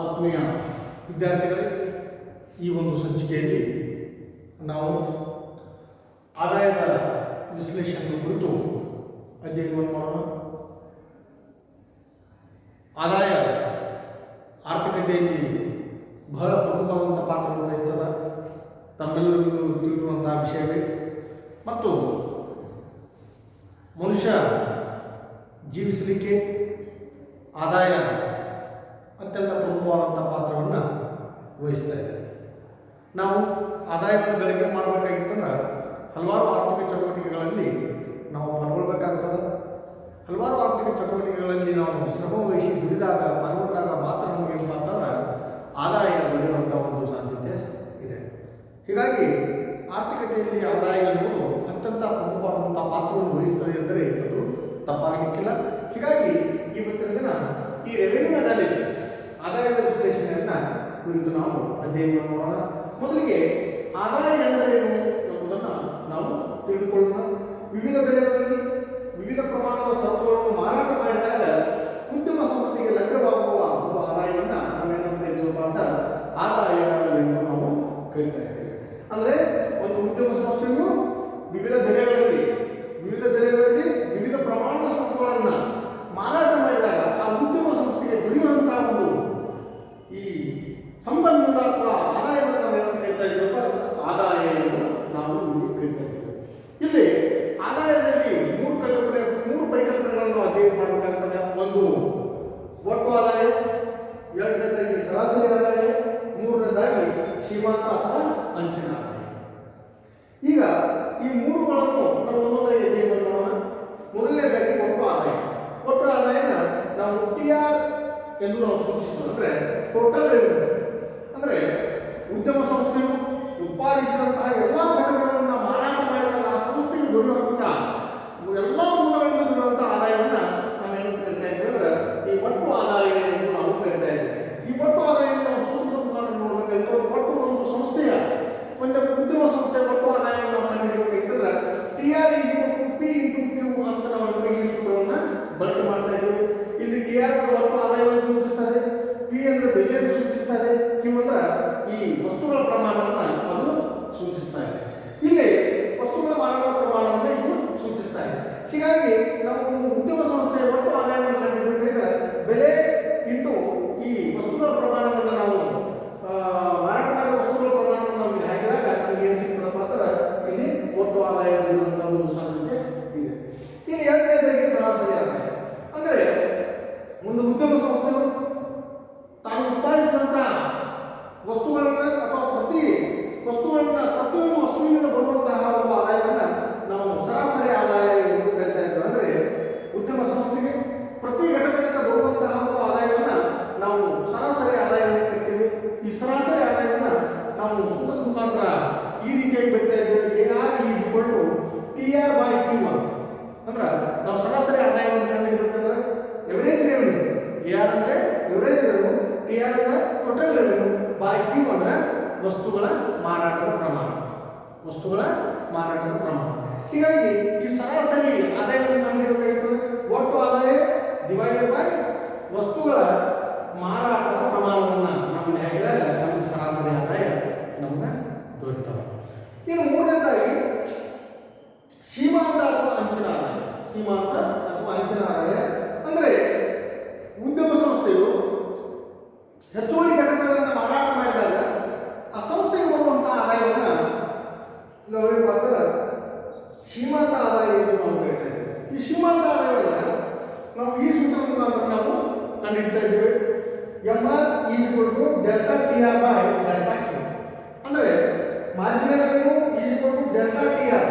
ಆತ್ಮೀಯ ವಿದ್ಯಾರ್ಥಿಗಳೇ, ಈ ಒಂದು ಸಂಚಿಕೆಯಲ್ಲಿ ನಾವು ಆದಾಯದ ವಿಶ್ಲೇಷಣೆ ಕುರಿತು ಅಧ್ಯಯನವನ್ನು ಮಾಡೋಣ. ಆದಾಯ ಆರ್ಥಿಕತೆಯಲ್ಲಿ ಬಹಳ ಪ್ರಮುಖವಾದಂಥ ಪಾತ್ರವನ್ನು ವಹಿಸ್ತದೆ. ತಮ್ಮೆಲ್ಲರಿಗೂ ತಿಳಿದಿರುವಂತಹ ವಿಷಯವೇ. ಮತ್ತು ಮನುಷ್ಯ ಜೀವಿಸಲಿಕ್ಕೆ ಆದಾಯ ಅತ್ಯಂತ ಪ್ರಮುಖವಾದಂಥ ಪಾತ್ರವನ್ನು ವಹಿಸ್ತಾ ಇದೆ. ನಾವು ಆದಾಯವನ್ನು ಗಳಿಕೆ ಮಾಡಬೇಕಾಗಿತ್ತಂದ್ರೆ ಹಲವಾರು ಆರ್ಥಿಕ ಚಟುವಟಿಕೆಗಳಲ್ಲಿ ನಾವು ಪಾಲ್ಗೊಳ್ಬೇಕಾಗ್ತದೆ. ಹಲವಾರು ಆರ್ಥಿಕ ಚಟುವಟಿಕೆಗಳಲ್ಲಿ ನಾವು ಶ್ರಮ ವಹಿಸಿ ದುಡಿದಾಗ ಪಾಲ್ಗೊಂಡಾಗ ಮಾತ್ರ ನಮಗೆ ಏನಪ್ಪ ಅಂತಂದ್ರೆ ಆದಾಯ ದೊರೆಯುವಂಥ ಒಂದು ಸಾಧ್ಯತೆ ಇದೆ. ಹೀಗಾಗಿ ಆರ್ಥಿಕತೆಯಲ್ಲಿ ಆದಾಯ ಎನ್ನುವುದು ಅತ್ಯಂತ ಪ್ರಮುಖವಾದಂಥ ಪಾತ್ರವನ್ನು ವಹಿಸ್ತದೆ ಎಂದರೆ ಅದು ತಪ್ಪಾಗಲಿಕ್ಕಿಲ್ಲ. ಹೀಗಾಗಿ ಇವತ್ತಿನ ದಿನ ಈ ರೆವೆನ್ಯೂ ಅನಾಲಿಸಿಸ್ ಆದಾಯದ ವಿಶ್ಲೇಷಣೆಯನ್ನು ಕುರಿತು ನಾವು ಅಧ್ಯಯನ ಮಾಡೋಣ. ಮೊದಲಿಗೆ ಆದಾಯ ಎಂದರೇನು ಎಂಬುದನ್ನು ನಾವು ತಿಳಿದುಕೊಳ್ಳೋಣ. ವಿವಿಧ ಬೆಲೆಗಳಲ್ಲಿ ವಿವಿಧ ಪ್ರಮಾಣದ ಸರಕುಗಳನ್ನು ಮಾರಾಟ ಮಾಡಿದಾಗ ಉದ್ಯಮ ಸಂಸ್ಥೆಗೆ ಲಭ್ಯವಾಗುವ ಒಂದು ಆದಾಯವನ್ನು ನಾವೇನಂತ ಕರೀತೀವಪ್ಪ ಅಂತ ಆದಾಯ ಎಂದು ನಾವು ಕರಿತಾ ಇದ್ದೇವೆ. ಅಂದರೆ ಒಂದು ಉದ್ಯಮ ಸಂಸ್ಥೆಯು ವಿವಿಧ ಬೆಲೆಗಳಲ್ಲಿ ವಿವಿಧ ಪ್ರಮಾಣದ ಸರಕುಗಳನ್ನು ಮಾರಾಟ ಮಾಡಿದಾಗ ಆ ಉದ್ಯಮ ಸಂಸ್ಥೆಗೆ ದೊರೆಯುವಂತಹ ಒಂದು ಈ ಸಂಪನ್ಮೂಲ ಅಥವಾ ಆದಾಯವನ್ನು ನಾವೇನಂತ ಕರಿತಾ ಇದ್ದೇವಪ್ಪ ಆದಾಯ ಎಂದು ನಾವು ಇಲ್ಲಿ ಕರಿತಾ ಇದ್ದೇವೆ. ಇಲ್ಲಿ ಆದಾಯದಲ್ಲಿ ಮೂರು ಪರಿಕಲ್ಪನೆಗಳನ್ನು ಅಧ್ಯಯನ ಮಾಡಬೇಕಾಗ್ತದೆ. ಒಂದು ಒಟ್ಟು ಆದಾಯ, ಎರಡನೇದಾಗಿ ಸರಾಸರಿ ಆದಾಯ, ಮೂರನೇದಾಗಿ ಸೀಮಾಂತ ಅಥವಾ ಅಂಚಿನ ಆದಾಯ. ಈಗ ಈ ಮೂರುಗಳನ್ನು ನಾವು ಒಂದೊಂದಾಗಿ ಅಧ್ಯಯನ ಮಾಡೋಣ. ಮೊದಲನೇದಾಗಿ ಒಟ್ಟು ಆದಾಯ. ಒಟ್ಟು ಆದಾಯನ ನಾವು TR ಎಂದು ನಾವು ಸೂಚಿಸ್ತೇವೆ. ಅಂದರೆ ಟೋಟಲ್ ರೆವಿನ್ಯೂ. ಅಂದರೆ ಉದ್ಯಮ ಸಂಸ್ಥೆಯು ಉತ್ಪಾದಿಸಿದಂತಹ ಎಲ್ಲ ಘಟಕಗಳನ್ನು ಮಾರಾಟ ಮಾಡಿದಾಗ ಆ ಸಂಸ್ಥೆಗೆ ದೊರೆಯುವಂಥ ಎಲ್ಲ ಮೂಲಗಳಿಂದ ದೊರೆಯುವಂಥ ಆದಾಯವನ್ನು ನಾವೇನಂತ ಕರಿತಾ ಇದ್ದೇವೆ ಅಂದರೆ ಈ ಒಟ್ಟು ಆದಾಯ ಎಂದು ನಾವು ಕರಿತಾ ಇದ್ದೇವೆ. ಈ ಒಟ್ಟು ಆದಾಯವನ್ನು ನಾವು ಸೂತ್ರದ ಮುಖಾಂತರ ನೋಡಬೇಕಾಗಿತ್ತು. ಒಟ್ಟು ಒಂದು ಸಂಸ್ಥೆಯ ಒಂದು ಉದ್ಯಮ ಸಂಸ್ಥೆಯ ಒಟ್ಟು ಆದಾಯವನ್ನು ನಾವು ಕಂಡುಹಿಡಿಯಬೇಕಾಗಿತ್ತಂದ್ರೆ TR P/Q ಅಂತ ನಾವು ಈ ಸೂತ್ರವನ್ನು ಬಳಕೆ ಮಾಡ್ತಾ ಇದ್ದೇವೆ. ಇಲ್ಲಿ TR ಒಟ್ಟು ಆದಾಯವನ್ನು ಸೂಚಿಸ್ತದೆ, P ಅಂದರೆ ಬೆಲೆಯನ್ನು ಸೂಚಿಸ್ತದೆ, Q ಅಂದ್ರೆ ಈ ವಸ್ತುಗಳ ಪ್ರಮಾಣವನ್ನು ಅದು ಸೂಚಿಸ್ತಾ ಇದೆ. ಇಲ್ಲಿ ವಸ್ತುಗಳ ಮಾರಾಟದ ಪ್ರಮಾಣವನ್ನು ಇದು ಸೂಚಿಸ್ತಾ ಇದೆ. ಹೀಗಾಗಿ ನಾವು ಒಂದು ಉದ್ಯಮ ಸಂಸ್ಥೆಯ ಒಟ್ಟು ಆದಾಯವನ್ನು ಕಂಡುಹಿಡಿಯಬೇಕಾದ್ರೆ ಬೆಲೆ ಇಂಟು ಈ ವಸ್ತುಗಳ ಪ್ರಮಾಣವನ್ನು ನಾವು ಮಾರಾಟ ಮಾಡಿದ ವಸ್ತುಗಳ ಪ್ರಮಾಣವನ್ನು ನಾವು ಇಲ್ಲಿ ಹಾಕಿದಾಗ ನಮಗೆ ಏನು ಸಿಗ್ತದಪ್ಪ ಅಂದ್ರೆ ಇಲ್ಲಿ ಒಟ್ಟು ಆದಾಯ ಇರುವಂಥ ಒಂದು ಸಾಧ್ಯತೆ ಇದೆ. ಇನ್ನು ಎರಡನೇದಾಗಿ ಸರಾಸರಿ ಆದಾಯ. ಅಂದರೆ ಒಂದು ಉದ್ಯಮ ಸಂಸ್ಥೆಯು ತಾನು ಉತ್ಪಾದಿಸಿದಂಥ ವಸ್ತುಗಳನ್ನ ಅಥವಾ ಪ್ರತಿಯೊಂದು ವಸ್ತುವಿನಿಂದ ಬರುವಂತಹ ಒಂದು ಆದಾಯವನ್ನು ನಾವು ಸರಾಸರಿ ಆದಾಯ ಎಂದು ಕರಿತಾ ಇದ್ದೇವೆ. ಅಂದರೆ ಉದ್ಯಮ ಸಂಸ್ಥೆಗೆ ಪ್ರತಿ ಘಟಕದಿಂದ ಬರುವಂತಹ ಒಂದು ಆದಾಯವನ್ನು ನಾವು ಸರಾಸರಿ ಆದಾಯ ಎಂದು ಕರಿತೀವಿ. ಈ ಸರಾಸರಿ ಆದಾಯವನ್ನು ನಾವು ಸೂತ್ರದ ಮುಖಾಂತರ ಈ ರೀತಿಯಾಗಿ ಬರಿತಾ ಇದ್ದೇವೆ. AR=TR/Q ಅಂತ. ಅಂದ್ರೆ ನಾವು ಸರಾಸರಿ ಆದಾಯವನ್ನು ಕಂಡುಹಿಡಿಯಬೇಕಂದ್ರೆ ಎವರೇಜ್ ರೆವೆನ್ಯೂ. AR ಅಂದರೆ ಎವರೇಜ್ ರೆವೆನ್ಯೂ, TR ಅಂದರೆ ಟೋಟಲ್ ರೆವೆನ್ಯೂ, Q ಅಂದರೆ ವಸ್ತುಗಳ ಮಾರಾಟದ ಪ್ರಮಾಣ. ಹೀಗಾಗಿ ಈ ಸರಾಸರಿ ಆದಾಯವನ್ನು ಕಂಡುಹಿಡಿಯಬೇಕಾಗಿತ್ತು. ಒಟ್ಟು ಆದಾಯ ಡಿವೈಡೆಡ್ ಬೈ ವಸ್ತುಗಳ ಮಾರಾಟದ ಪ್ರಮಾಣವನ್ನು ನಾವು ಇಲ್ಲಿ ಹಾಕಿದಾಗ ನಮಗೆ ಸರಾಸರಿ ಆದಾಯ ನಮಗೆ ದೊರೀತದೆ. ಇನ್ನು ಮೂರನೇದಾಗಿ ಸೀಮಾಂತ ಅಥವಾ ಅಂಚಿನ ಆದಾಯ. ಅಂದರೆ ಉದ್ಯಮ ಸಂಸ್ಥೆಯು ಹೆಚ್ಚುವರಿ ಘಟಕಗಳನ್ನು ಮಾರಾಟ ಮಾಡಿದಾಗ ಆ ಸಂಸ್ಥೆಗೆ ಬರುವಂತಹ ಆದಾಯವನ್ನು ನಾವೇನು ಮಾಡ್ತಾರೆ ಸೀಮಾಂತ ಆದಾಯ ಎಂದು ನಾವು ಕರಿತಾ ಇದ್ದೇವೆ. ಈ ಸೀಮಾಂತ ಆದಾಯವನ್ನು ನಾವು ಈ ಸೂತ್ರದ ಮುಖಾಂತರ ನಾವು ಕಂಡುಹಿಡ್ತಾ ಇದ್ದೇವೆ. MR=ΔTR/ΔQ. ಅಂದರೆ ಮಾರ್ಜಿನಲ್ ರೆವೆನ್ಯೂ ΔTR